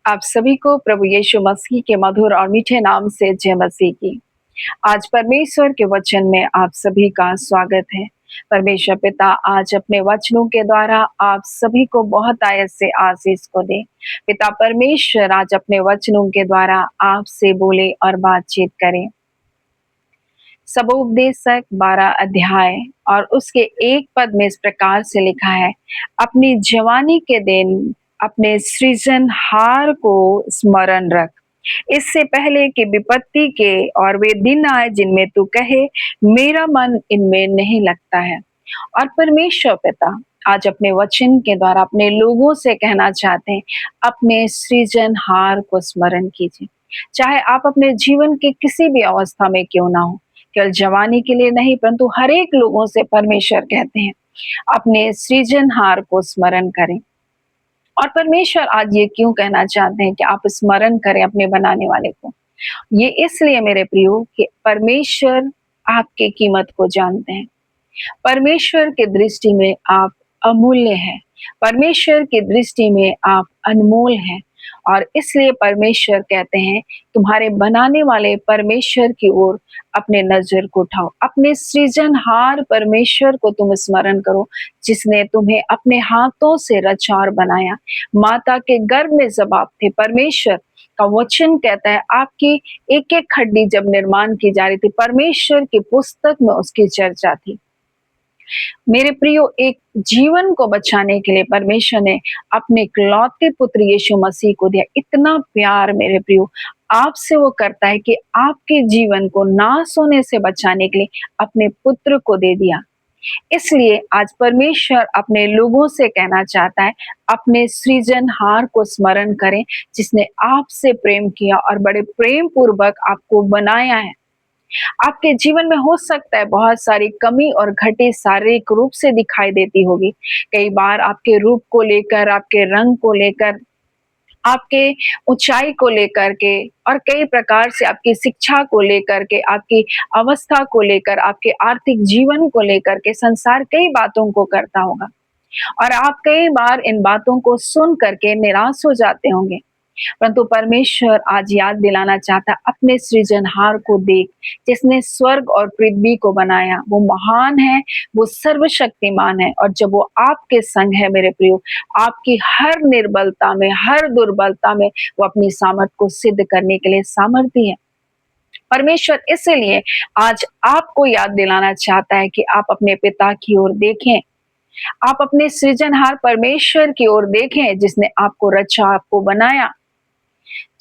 आप सभी को प्रभु यीशु मसीह के मधुर और मीठे नाम से जय मसीह की। आज परमेश्वर के वचन में आप सभी का स्वागत है। परमेश्वर पिता आज अपने वचनों के द्वारा आप सभी को बहुत आयत से आशीष को दे। पिता परमेश्वर आज अपने वचनों के द्वारा आपसे बोले और बातचीत करें। सबोपदेशक 12 अध्याय और उसके एक पद में इस प्रकार से लिखा है, अपनी जवानी के दिन अपने सृजनहार को स्मरण रख, इससे पहले कि विपत्ति के और वे दिन आए जिनमें तू कहे मेरा मन इनमें नहीं लगता है। और परमेश्वर पिता आज अपने वचन के द्वारा अपने लोगों से कहना चाहते हैं, अपने सृजनहार को स्मरण कीजिए। चाहे आप अपने जीवन के किसी भी अवस्था में क्यों ना हो, केवल जवानी के लिए नहीं परंतु हर एक लोगों से परमेश्वर कहते हैं अपने सृजनहार को स्मरण करें। और परमेश्वर आज ये क्यों कहना चाहते हैं कि आप स्मरण करें अपने बनाने वाले को? ये इसलिए मेरे प्रियो कि परमेश्वर आपके कीमत को जानते हैं। परमेश्वर की दृष्टि में आप अमूल्य हैं। परमेश्वर की दृष्टि में आप अनमोल हैं। और इसलिए परमेश्वर कहते हैं तुम्हारे बनाने वाले परमेश्वर की ओर अपने नजर को उठाओ, अपने सृजनहार परमेश्वर को तुम स्मरण करो, जिसने तुम्हें अपने हाथों से रचा और बनाया। माता के गर्भ में जब आप थे, परमेश्वर का वचन कहता है आपकी एक एक हड्डी जब निर्माण की जा रही थी, परमेश्वर की पुस्तक में उसकी चर्चा थी। मेरे प्रियो, एक जीवन को बचाने के लिए परमेश्वर ने अपने इकलौते पुत्र यीशु मसीह को दिया। इतना प्यार मेरे प्रियो आपसे वो करता है कि आपके जीवन को नाश होने से बचाने के लिए अपने पुत्र को दे दिया। इसलिए आज परमेश्वर अपने लोगों से कहना चाहता है, अपने सृजनहार को स्मरण करें, जिसने आपसे प्रेम किया और बड़े प्रेम पूर्वक आपको बनाया है। आपके जीवन में हो सकता है बहुत सारी कमी और घटी शारीरिक रूप से दिखाई देती होगी। कई बार आपके रूप को लेकर, आपके रंग को लेकर, आपके ऊंचाई को लेकर के और कई प्रकार से आपकी शिक्षा को लेकर के, आपकी अवस्था को लेकर, आपके आर्थिक जीवन को लेकर के संसार कई बातों को करता होगा और आप कई बार इन बातों को सुन करके निराश हो जाते होंगे। परंतु परमेश्वर आज याद दिलाना चाहता, अपने सृजनहार को देख, जिसने स्वर्ग और पृथ्वी को बनाया। वो महान है, वो सर्वशक्तिमान है और जब वो आपके संग है मेरे प्रियो, आपकी हर निर्बलता में, हर दुर्बलता में वो अपनी सामर्थ को सिद्ध करने के लिए सामर्थी है। परमेश्वर इसीलिए आज आपको याद दिलाना चाहता है कि आप अपने पिता की ओर देखें, आप अपने सृजनहार परमेश्वर की ओर देखें, जिसने आपको रचा, आपको बनाया।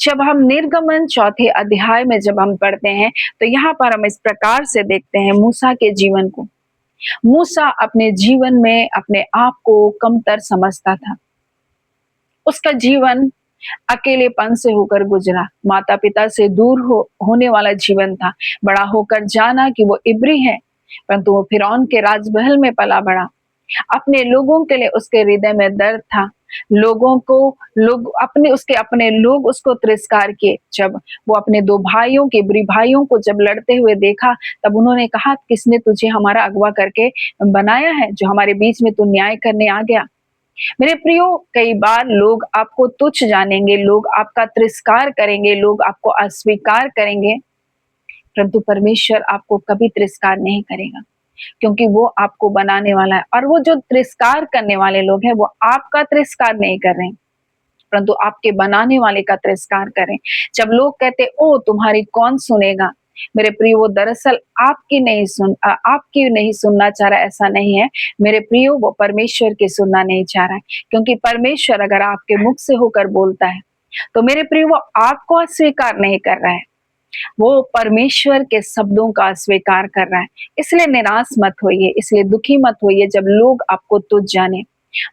जब हम निर्गमन 4 अध्याय में जब हम पढ़ते हैं तो यहाँ पर हम इस प्रकार से देखते हैं मूसा के जीवन को। मूसा अपने जीवन में अपने आप को कमतर समझता था। उसका जीवन अकेलेपन से होकर गुजरा, माता पिता से दूर होने वाला जीवन था। बड़ा होकर जाना कि वो इब्री है, परंतु वो फिरौन के राजमहल में पला बड़ा। अपने लोगों के लिए उसके हृदय में दर्द था। लोग अपने लोग उसको तिरस्कार किए। जब वो अपने 2 भाइयों के इब्री भाइयों को जब लड़ते हुए देखा, तब उन्होंने कहा किसने तुझे हमारा अगवा करके बनाया है, जो हमारे बीच में तू न्याय करने आ गया। मेरे प्रियो, कई बार लोग आपको तुच्छ जानेंगे, लोग आपका तिरस्कार करेंगे, लोग आपको अस्वीकार करेंगे, परंतु परमेश्वर आपको कभी तिरस्कार नहीं करेगा, क्योंकि वो आपको बनाने वाला है। और वो जो तिरस्कार करने वाले लोग हैं, वो आपका तिरस्कार नहीं कर रहे हैं, परंतु आपके बनाने वाले का तिरस्कार करें। जब लोग कहते ओ तुम्हारी कौन सुनेगा, मेरे प्रियो वो दरअसल आपकी नहीं सुनना चाह रहा, ऐसा नहीं है मेरे प्रियो, वो परमेश्वर की सुनना नहीं चाह रहा है। क्योंकि परमेश्वर अगर आपके मुख से होकर बोलता है तो मेरे प्रियो वो आपको अस्वीकार नहीं कर रहा है, वो परमेश्वर के शब्दों का स्वीकार कर रहा है। इसलिए निराश मत होइए, इसलिए दुखी मत होइए जब लोग आपको तुच्छ जाने।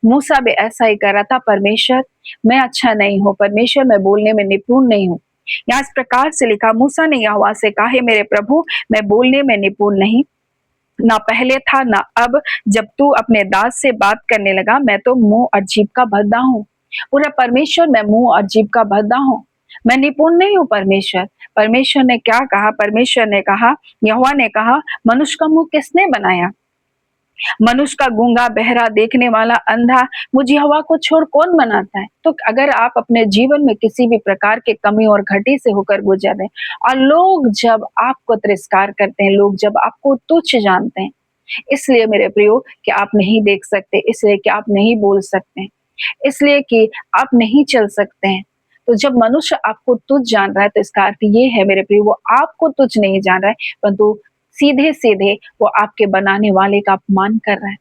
मूसा भी ऐसा ही कर रहा था, परमेश्वर मैं अच्छा नहीं हूँ, परमेश्वर मैं बोलने में निपुण नहीं हूँ। यहाँ इस प्रकार से लिखा, मूसा ने यहोवा से कहा, हे मेरे प्रभु मैं बोलने में निपुण नहीं, ना पहले था ना अब, जब तू अपने दास से बात करने लगा मैं तो मुंह और जीभ का भद्दा हूँ। पूरा परमेश्वर मैं मुंह और जीभ का भद्दा हूँ, मैं निपुण नहीं हूँ। परमेश्वर ने क्या कहा? परमेश्वर ने कहा, यहोवा ने कहा, मनुष्य का मुंह किसने बनाया? मनुष्य का गूंगा, बहरा, देखने वाला, अंधा, मुझ यहोवा को छोड़ कौन बनाता है? तो अगर आप अपने जीवन में किसी भी प्रकार के कमी और घटी से होकर गुजर रहे हैं और लोग जब आपको तिरस्कार करते हैं, लोग जब आपको तुच्छ जानते हैं, इसलिए मेरे प्रियो कि आप नहीं देख सकते, इसलिए कि आप नहीं बोल सकते हैं, इसलिए कि आप नहीं चल सकते हैं। तो जब मनुष्य आपको तुच्छ जान रहा है तो इसका अर्थ ये है मेरे प्रियो, वो आपको तुच्छ नहीं जान रहा है, परंतु सीधे-सीधे वो आपके बनाने वाले का अपमान कर रहा है।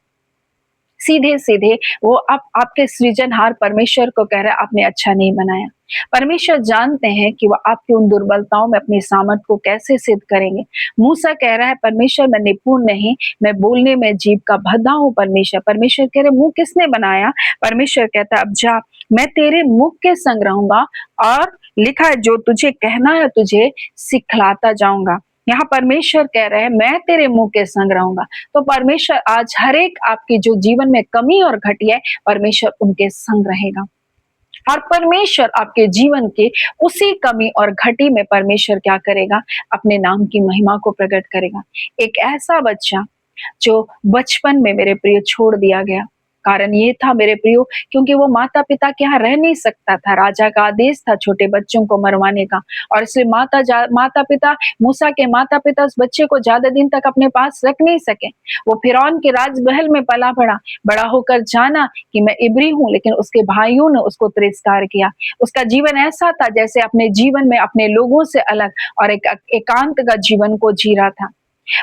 सीधे-सीधे वो आपके सृजनहार परमेश्वर को कह रहा है आपने अच्छा नहीं बनाया। परमेश्वर जानते हैं कि वो आपकी उन दुर्बलताओं में अपनी सामर्थ को कैसे सिद्ध करेंगे। मूसा कह रहा है परमेश्वर मैं निपुण नहीं, मैं बोलने में जीभ का भद्दा हूँ परमेश्वर। परमेश्वर कह रहे मुँह किसने बनाया? परमेश्वर कहता है अब जा, मैं तेरे मुख के संग रहूँगा और लिखा है जो तुझे कहना है तुझे सिखलाता जाऊँगा। यहाँ परमेश्वर कह रहे हैं मैं तेरे मुँह के संग रहूँगा। तो परमेश्वर आज हर एक आपकी जो जीवन में कमी और घटी है, परमेश्वर उनके संग रहेगा। और परमेश्वर आपके जीवन के उसी कमी और घटी में परमेश्वर क्या करेगा? अपने नाम की महिमा को प्रकट करेगा। एक ऐसा बच्चा जो बचपन में मेरे प्रिय छोड़ दिया गया, कारण ये था मेरे प्रियो क्योंकि वो माता-पिता के यहाँ रह नहीं सकता था। राजा का आदेश था छोटे बच्चों को मरवाने का और इसलिए माता-पिता मूसा के माता-पिता उस बच्चे को ज़्यादा दिन तक अपने पास रख नहीं सके। वो फिरौन के राजमहल में पला-बढ़ा, बड़ा होकर जाना कि मैं इब्री हूँ, लेकिन उसके भाइयों ने उसको तिरस्कार किया। उसका जीवन ऐसा था जैसे अपने जीवन में अपने लोगों से अलग और एक एकांत का जीवन को जी रहा था।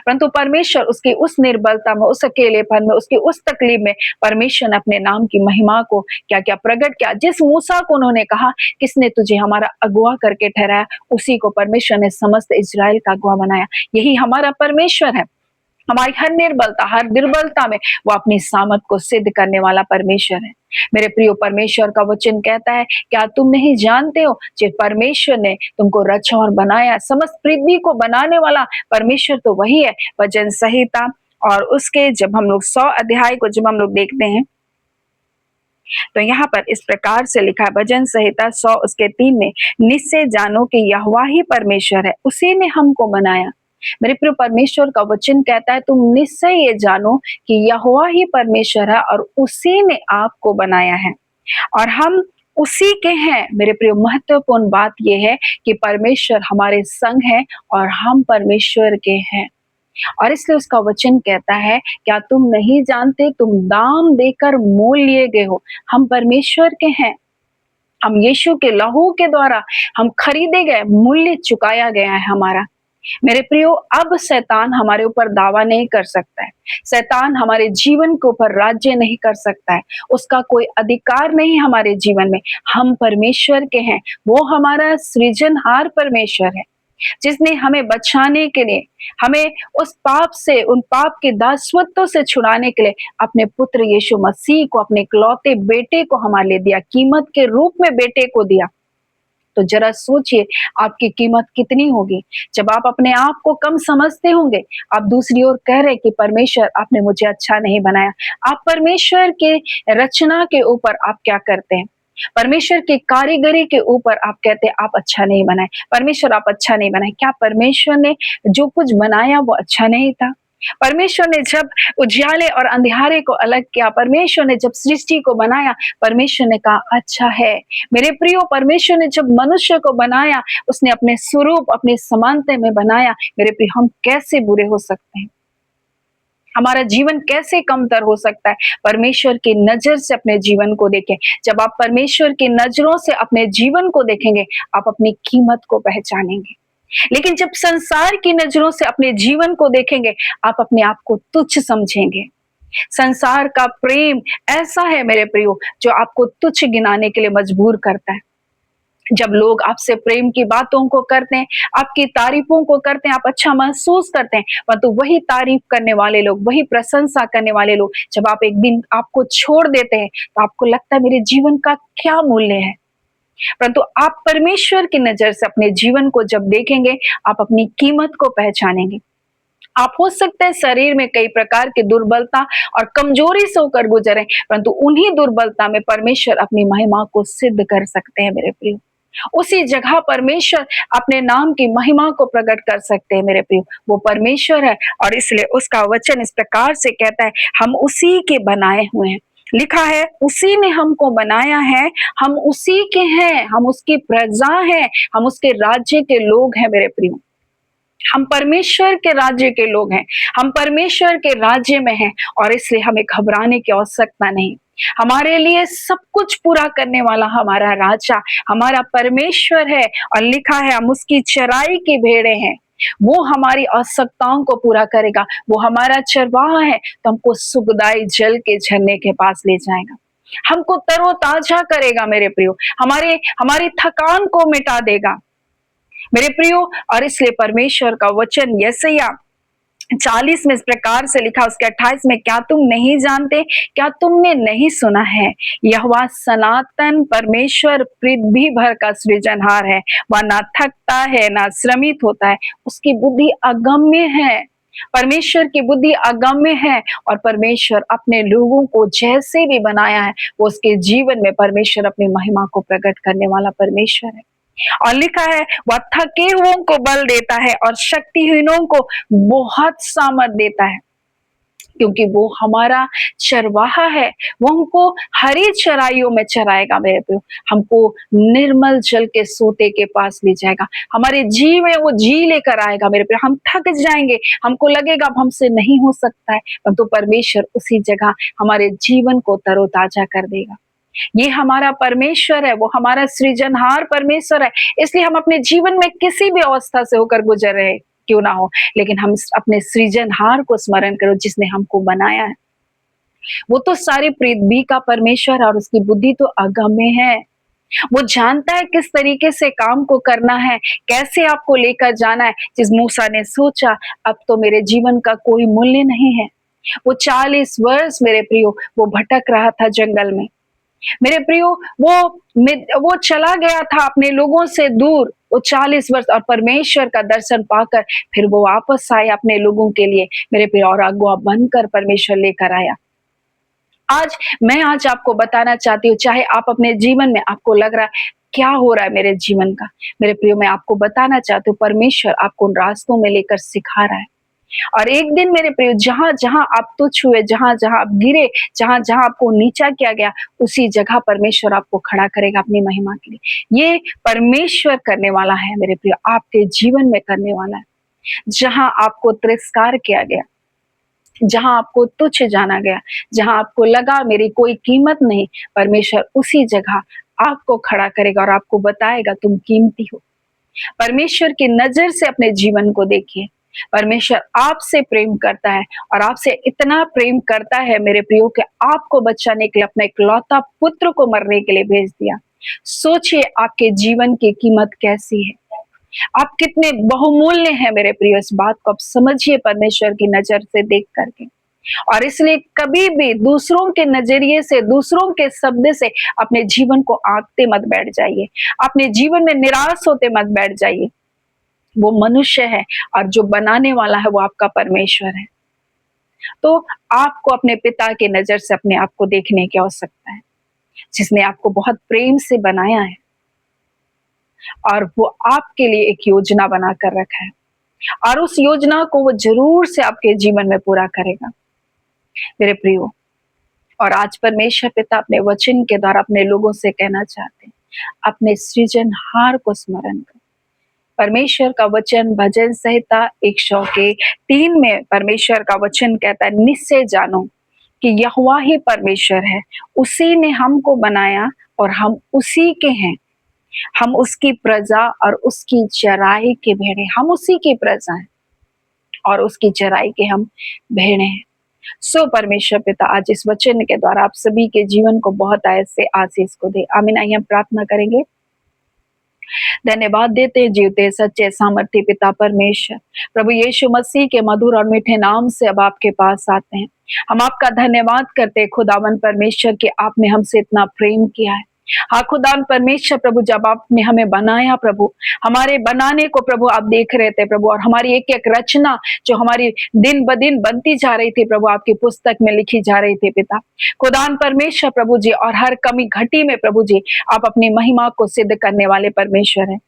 परंतु परमेश्वर उसकी उस निर्बलता में, उस अकेलेपन में, उसकी उस तकलीफ में परमेश्वर ने अपने नाम की महिमा को क्या-क्या प्रकट किया। जिस मूसा को उन्होंने कहा, किसने तुझे हमारा अगुवा करके ठहराया, उसी को परमेश्वर ने समस्त इज़राइल का अगुवा बनाया। यही हमारा परमेश्वर है। हमारी हर निर्बलता, हर दुर्बलता में वो अपनी सामर्थ को सिद्ध करने वाला परमेश्वर है। मेरे प्रियो परमेश्वर का वचन कहता है, क्या तुम नहीं जानते हो कि परमेश्वर ने तुमको रचा और बनाया? समस्त पृथ्वी को बनाने वाला परमेश्वर तो वही है। वचन संहिता और उसके जब हम लोग 100 अध्याय को जब हम लोग देखते हैं, तो यहाँ पर इस प्रकार से लिखा है भजन संहिता 100 उसके 3 में, निश्चय जानो कि यहोवा ही परमेश्वर है, उसी ने हमको बनाया। मेरे प्रिय परमेश्वर का वचन कहता है तुम निश्चय ये जानो कि यहोवा ही परमेश्वर है और उसी ने आपको बनाया है और हम उसी के हैं। मेरे प्रिय महत्वपूर्ण बात यह है कि परमेश्वर हमारे संग है और हम परमेश्वर के हैं और इसलिए उसका वचन कहता है क्या तुम नहीं जानते तुम दाम देकर मोल लिए गए हो। हम परमेश्वर के हैं, हम यीशु के लहू के द्वारा हम खरीदे गए, मूल्य चुकाया गया है हमारा। मेरे प्रियो अब शैतान हमारे ऊपर दावा नहीं कर सकता है, शैतान हमारे जीवन के ऊपर राज्य नहीं कर सकता है, उसका कोई अधिकार नहीं हमारे जीवन में। हम परमेश्वर के हैं, वो हमारा सृजनहार परमेश्वर है जिसने हमें बचाने के लिए, हमें उस पाप से, उन पाप के दासत्व से छुड़ाने के लिए अपने पुत्र यीशु मसीह को, अपने इकलौते बेटे को हमारे लिए दिया, कीमत के रूप में बेटे को दिया। तो जरा सोचिए आपकी कीमत कितनी होगी जब आप अपने आप को कम समझते होंगे। आप दूसरी ओर कह रहे कि परमेश्वर आपने मुझे अच्छा नहीं बनाया। आप परमेश्वर के रचना के ऊपर आप क्या करते हैं? परमेश्वर की कारीगरी के ऊपर आप कहते हैं आप अच्छा नहीं बनाए, परमेश्वर आप अच्छा नहीं बनाए। क्या परमेश्वर ने जो कुछ बनाया वो अच्छा नहीं था? परमेश्वर ने जब उजियाले और अंधियारे को अलग किया, परमेश्वर ने जब सृष्टि को बनाया, परमेश्वर ने कहा अच्छा है। मेरे प्रियो परमेश्वर ने जब मनुष्य को बनाया, उसने अपने स्वरूप, अपने समानता में बनाया। मेरे प्रियो हम कैसे बुरे हो सकते हैं? हमारा जीवन कैसे कमतर हो सकता है? परमेश्वर की नजर से अपने जीवन को देखें। जब आप परमेश्वर की नजरों से अपने जीवन को देखेंगे, आप अपनी कीमत को पहचानेंगे। लेकिन जब संसार की नजरों से अपने जीवन को देखेंगे, आप अपने आप को तुच्छ समझेंगे। संसार का प्रेम ऐसा है मेरे प्रियो जो आपको तुच्छ गिनाने के लिए मजबूर करता है। जब लोग आपसे प्रेम की बातों को करते हैं, आपकी तारीफों को करते हैं, आप अच्छा महसूस करते हैं, परंतु वही तारीफ करने वाले लोग, वही प्रशंसा करने वाले लोग जब आप एक दिन आपको छोड़ देते हैं, तो आपको लगता है मेरे जीवन का क्या मूल्य है? परंतु आप परमेश्वर की नजर से अपने जीवन को जब देखेंगे, आप अपनी कीमत को पहचानेंगे। आप हो सकते हैं शरीर में कई प्रकार की दुर्बलता और कमजोरी से होकर गुजरे, परंतु उन्हीं दुर्बलता में परमेश्वर अपनी महिमा को सिद्ध कर सकते हैं मेरे प्रिय। उसी जगह परमेश्वर अपने नाम की महिमा को प्रकट कर सकते हैं मेरे प्रियो। वो परमेश्वर है और इसलिए उसका वचन इस प्रकार से कहता है, हम उसी के बनाए हुए हैं। लिखा है, उसी ने हमको बनाया है, हम उसी के हैं, हम उसकी प्रजा हैं, हम उसके राज्य के लोग हैं मेरे प्रियो। हम परमेश्वर के राज्य के लोग हैं, हम परमेश्वर के राज्य में हैं और इसलिए हमें घबराने की आवश्यकता नहीं। हमारे लिए सब कुछ पूरा करने वाला हमारा राजा, हमारा परमेश्वर है और लिखा है, हम उसकी चराई की भेड़ें हैं। वो हमारी आवश्यकताओं को पूरा करेगा, वो हमारा चरवाहा है, तो हमको सुखदाई जल के झरने के पास ले जाएगा, हमको तरोताजा करेगा मेरे प्रियो, हमारे हमारी थकान को मिटा देगा मेरे प्रियो। और इसलिए परमेश्वर का वचन यशायाह 40 में इस प्रकार से लिखा, उसके 28 में, क्या तुम नहीं जानते, क्या तुमने नहीं सुना है, यहोवा सनातन परमेश्वर पृथ्वी भर का सृजनहार है, वह ना थकता है ना श्रमित होता है, उसकी बुद्धि अगम्य है। परमेश्वर की बुद्धि अगम्य है और परमेश्वर अपने लोगों को जैसे भी बनाया है, वो उसके जीवन में परमेश्वर अपनी महिमा को प्रकट करने वाला परमेश्वर है। और लिखा है, वह थके हुओं को बल देता है और शक्तिहीनों को बहुत सामर्थ देता है, क्योंकि वो हमारा चरवाहा है, वो हमको हरी चराइयों में चराएगा मेरे प्रियो, हमको निर्मल जल के सोते के पास ले जाएगा, हमारे जी में वो जी लेकर आएगा मेरे प्रियो। हम थक जाएंगे, हमको लगेगा अब हमसे नहीं हो सकता है, परंतु परमेश्वर उसी जगह हमारे जीवन को तरोताजा कर देगा। ये हमारा परमेश्वर है, वो हमारा सृजनहार परमेश्वर है। इसलिए हम अपने जीवन में किसी भी अवस्था से होकर गुजर रहे क्यों ना हो, लेकिन हम अपने सृजनहार को स्मरण करो जिसने हमको बनाया है। वो तो सारी पृथ्वी का परमेश्वर है और उसकी बुद्धि तो अगम्य है। वो जानता है किस तरीके से काम को करना है, कैसे आपको लेकर जाना है। जिस मूसा ने सोचा, अब तो मेरे जीवन का कोई मूल्य नहीं है, वो 40 वर्ष मेरे प्रियो वो भटक रहा था जंगल में मेरे प्रियो, वो चला गया था अपने लोगों से दूर, वो 40 वर्ष, और परमेश्वर का दर्शन पाकर फिर वो वापस आया अपने लोगों के लिए मेरे प्रियो, और अगुआ बनकर परमेश्वर लेकर आया। आज आपको बताना चाहती हूँ, चाहे आप अपने जीवन में आपको लग रहा है क्या हो रहा है मेरे जीवन का, मेरे प्रियो मैं आपको बताना चाहती हूँ, परमेश्वर आपको उन रास्तों में लेकर सिखा रहा है। और एक दिन मेरे प्रियो, जहां जहां आप तुच्छ हुए, जहां जहां आप गिरे, जहां जहां आपको नीचा किया गया, उसी जगह परमेश्वर आपको खड़ा करेगा अपनी महिमा के लिए। ये परमेश्वर करने वाला है मेरे प्रियो, आपके जीवन में करने वाला है। जहां आपको तिरस्कार किया गया, जहां आपको तुच्छ जाना गया, जहां आपको लगा मेरी कोई कीमत नहीं, परमेश्वर उसी जगह आपको खड़ा करेगा और आपको बताएगा तुम कीमती हो। परमेश्वर की नजर से अपने जीवन को देखिए। परमेश्वर आपसे प्रेम करता है और आपसे इतना प्रेम करता है मेरे प्रियो कि आपको बचाने के लिए अपना इकलौता पुत्र को मरने के लिए भेज दिया। सोचिए आपके जीवन की कीमत कैसी है, आप कितने बहुमूल्य हैं मेरे प्रियो। इस बात को आप समझिए परमेश्वर की नजर से देख करके। और इसलिए कभी भी दूसरों के नजरिए से, दूसरों के शब्द से अपने जीवन को आंकते मत बैठ जाइए, अपने जीवन में निराश होते मत बैठ जाइए। वो मनुष्य है और जो बनाने वाला है वो आपका परमेश्वर है। तो आपको अपने पिता की नजर से अपने आप को देखने की आवश्यकता है, जिसने आपको बहुत प्रेम से बनाया है और वो आपके लिए एक योजना बना कर रखा है, और उस योजना को वो जरूर से आपके जीवन में पूरा करेगा मेरे प्रियो। और आज परमेश्वर पिता अपने वचन के द्वारा अपने लोगों से कहना चाहते हैं, अपने सृजनहार को स्मरण करो। परमेश्वर का वचन भजन संहिता 103 में परमेश्वर का वचन कहता है, निश्चय जानो कि यहोवा ही परमेश्वर है, उसी ने हमको बनाया और हम उसी के हैं, हम उसकी प्रजा और उसकी चराई के भेड़े। हम उसी की प्रजा हैं और उसकी चराई के हम भेड़े हैं। सो परमेश्वर पिता आज इस वचन के द्वारा आप सभी के जीवन को बहुत ऐसे आशीष को दे। आमीन। आइए हम प्रार्थना करेंगे। धन्यवाद देते जीवते सच्चे सामर्थ्य पिता परमेश्वर, प्रभु यीशु मसीह के मधुर और मीठे नाम से अब आपके पास आते हैं। हम आपका धन्यवाद करते खुदावन परमेश्वर कि आपने हमसे इतना प्रेम किया है, हाँ खुदान परमेश्वर प्रभु, जब आपने हमें बनाया प्रभु, हमारे बनाने को प्रभु आप देख रहे थे प्रभु, और हमारी एक एक रचना जो हमारी दिन ब दिन बनती जा रही थी प्रभु, आपकी पुस्तक में लिखी जा रही थी पिता। खुदान परमेश्वर प्रभु जी, और हर कमी घटी में प्रभु जी आप अपनी महिमा को सिद्ध करने वाले परमेश्वर हैं।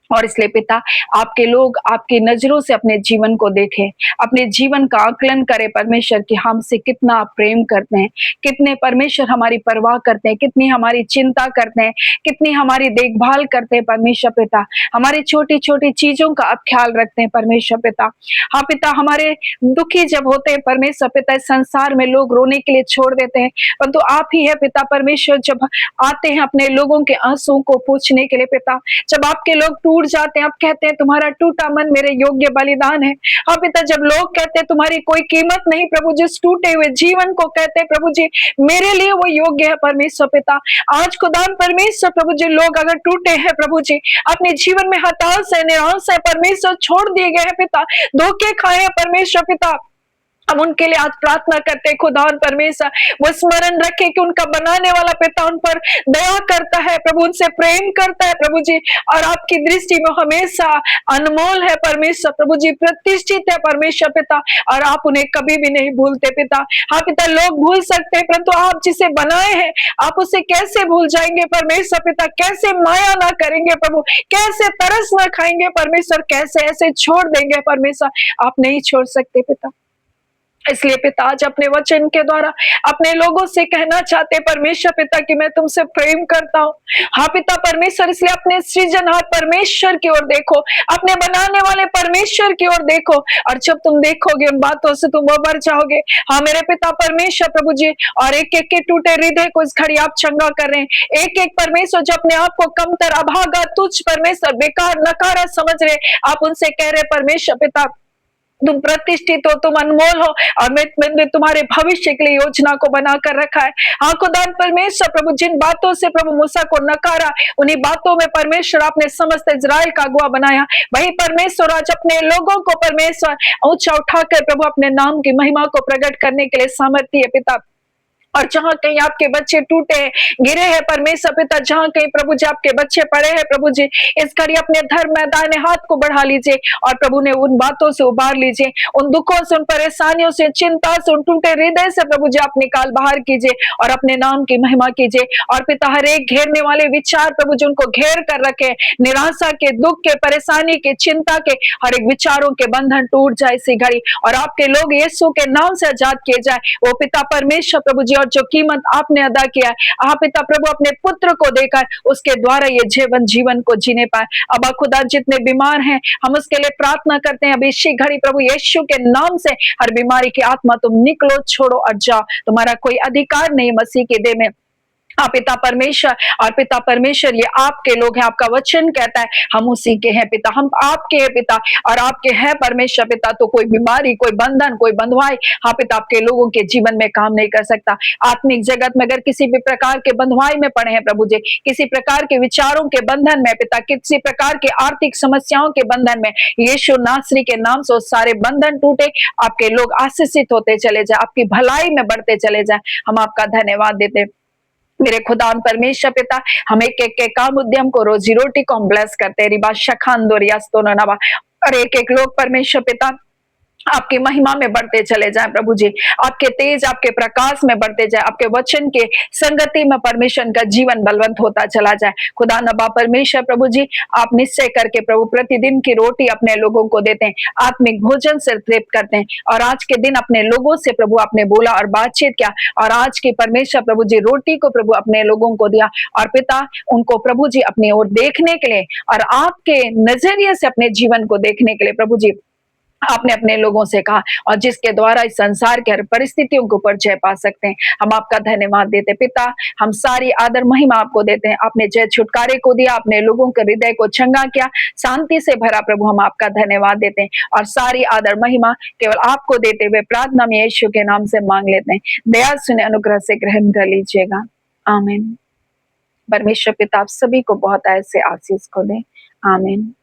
और इसलिए पिता, आपके लोग आपकी नजरों से अपने जीवन को देखें, अपने जीवन का आकलन करें परमेश्वर कि हमसे कितना आप प्रेम करते हैं, कितने परमेश्वर हमारी परवाह करते हैं, कितनी हमारी चिंता करते हैं, कितनी हमारी देखभाल करते हैं परमेश्वर पिता, हमारी छोटी छोटी चीजों का आप ख्याल रखते हैं परमेश्वर पिता। हाँ पिता, हमारे दुखी जब होते हैं परमेश्वर पिता, इस संसार में लोग रोने के लिए छोड़ देते हैं, परंतु आप ही है पिता परमेश्वर, जब आते हैं अपने लोगों के आंसुओं को पूछने के लिए पिता, जब आपके लोग टूट जाते हैं, आप कहते हैं तुम्हारा टूटा मन मेरे योग्य बलिदान है। हाँ पिता, जब लोग कहते हैं तुम्हारी कोई कीमत नहीं प्रभु, जिस टूटे हुए जीवन को कहते हैं प्रभु जी मेरे लिए वो योग्य है परमेश्वर पिता। आज खुदान परमेश्वर प्रभु जी, लोग अगर टूटे हैं प्रभु जी, अपने जीवन में हताश है, निराश है परमेश्वर, छोड़ दिए गए हैं पिता, धोखे खाए हैं परमेश्वर पिता, हम उनके लिए आज प्रार्थना करते हैं खुदा और परमेश्वर, वो स्मरण रखे कि उनका बनाने वाला पिता उन पर दया करता है प्रभु, उनसे प्रेम करता है प्रभु जी, और आपकी दृष्टि में हमेशा अनमोल है परमेश्वर प्रभु जी, प्रतिष्ठित है परमेश्वर पिता, और आप उन्हें कभी भी नहीं भूलते पिता। हाँ पिता, लोग भूल सकते हैं परंतु आप जिसे बनाए हैं आप उसे कैसे भूल जाएंगे परमेश्वर पिता, कैसे माया ना करेंगे प्रभु, कैसे तरस ना खाएंगे परमेश्वर, कैसे ऐसे छोड़ देंगे परमेश्वर, आप नहीं छोड़ सकते पिता। इसलिए पिता, आज अपने वचन के द्वारा अपने लोगों से कहना चाहते परमेश्वर पिता कि मैं तुमसे प्रेम करता हूँ। हाँ पिता परमेश्वर, इसलिए अपने सृजनहार परमेश्वर की ओर देखो, अपने बनाने वाले परमेश्वर की ओर देखो, और जब तुम देखोगे उन बातों से तुम उबर जाओगे। हाँ मेरे पिता परमेश्वर प्रभु जी, और एक एक के टूटे हृदय को इस घड़ी आप चंगा कर रहे हैं, एक एक परमेश्वर जो अपने आप को कमतर, अभागा, तुच्छ परमेश्वर, बेकार, नकारा समझ रहे, आप उनसे कह रहे परमेश्वर पिता तुम प्रतिष्ठित हो, तुम अनमोल हो, और मैंने तुम्हारे भविष्य के लिए योजना को बनाकर रखा है। हाँ खुदान परमेश्वर प्रभु, जिन बातों से प्रभु मूसा को नकारा, उन्हीं बातों में परमेश्वर आपने समस्त इजराइल का अगुआ बनाया। वही परमेश्वर आज अपने लोगों को परमेश्वर ऊंचा उठाकर प्रभु अपने नाम की महिमा को प्रकट करने के लिए सामर्थ्य है पिता। और जहां कहीं आपके बच्चे टूटे हैं, गिरे हैं परमेश्वर पिता, जहां कहीं प्रभु जी आपके बच्चे पड़े हैं प्रभु जी, इस घड़ी अपने धर्म मैदान हाथ को बढ़ा लीजिए, और प्रभु ने उन बातों से उबार लीजिए, उन दुखों से, उन परेशानियों से, चिंता से, उन टूटे हृदय से प्रभु जी आप निकाल बाहर कीजिए, और अपने नाम की महिमा कीजिए। और पिता, हर एक घेरने वाले विचार प्रभु जी उनको घेर कर रखे, निराशा के, दुख के, परेशानी के, चिंता के, हर एक विचारों के बंधन टूट जाए इसी घड़ी, और आपके लोग यीशु के नाम से आजाद किए जाए। वो पिता परमेश्वर प्रभु जी, और जो कीमत आपने अदा किया है, आप पिता प्रभु अपने पुत्र को देकर उसके द्वारा ये जीवन को जीने पाए। अब खुदा, जितने बीमार हैं हम उसके लिए प्रार्थना करते हैं, अब इसी घड़ी प्रभु यीशु के नाम से हर बीमारी की आत्मा तुम निकलो, छोड़ो और जाओ, तुम्हारा कोई अधिकार नहीं मसीह के देह में। हाँ पिता परमेश्वर, और पिता परमेश्वर ये आपके लोग हैं, आपका वचन कहता है हम उसी के हैं पिता, हम आपके हैं पिता, और आपके हैं परमेश्वर पिता, तो कोई बीमारी, कोई बंधन, कोई बंधुआई हाँ पिता आपके लोगों के जीवन में काम नहीं कर सकता। आत्मिक जगत में अगर किसी भी प्रकार के बंधुआई में पड़े हैं प्रभु जी, किसी प्रकार के विचारों के बंधन में पिता, किसी प्रकार के आर्थिक समस्याओं के बंधन में, यीशु नासरी के नाम से सारे बंधन टूटे, आपके लोग आशीषित होते चले जाए, आपकी भलाई में बढ़ते चले जाए। हम आपका धन्यवाद देते मेरे खुदा परमेश्वर पिता, हम एक एक के काम उद्यम को, रोजी रोटी को हम ब्लेस करते, रिबा शखान दो रियास्तो नवा, और एक एक लोग परमेश्वर पिता आपकी महिमा में बढ़ते चले जाएं प्रभु जी, आपके तेज, आपके प्रकाश में बढ़ते जाए, आपके वचन के संगति में परमेश्वर का जीवन बलवंत होता चला जाए। खुदा नबा परमेश्वर प्रभु जी, आप निश्चय करके प्रभु प्रतिदिन की रोटी अपने लोगों को देते हैं, आत्मिक भोजन से तृप्त करते हैं, और आज के दिन अपने लोगों से प्रभु आपने बोला और बातचीत किया, और आज की परमेश्वर प्रभु जी रोटी को प्रभु अपने लोगों को दिया, और पिता उनको प्रभु जी अपनी ओर देखने के लिए और आपके नजरिए से अपने जीवन को देखने के लिए प्रभु जी आपने अपने लोगों से कहा, और जिसके द्वारा इस संसार के हर परिस्थितियों के ऊपर जय पा सकते हैं। हम आपका धन्यवाद देते पिता, हम सारी आदर महिमा आपको देते हैं। आपने जय छुटकारे को दिया, अपने लोगों के हृदय को चंगा किया, शांति से भरा प्रभु, हम आपका धन्यवाद देते हैं, और सारी आदर महिमा केवल आपको देते हुए प्रार्थना में यीशु के नाम से मांग लेते हैं। दया सुने, अनुग्रह से ग्रहण कर लीजिएगा, आमीन। परमेश्वर पिता आप सभी को बहुत ऐसे आशीष को दे, आमीन।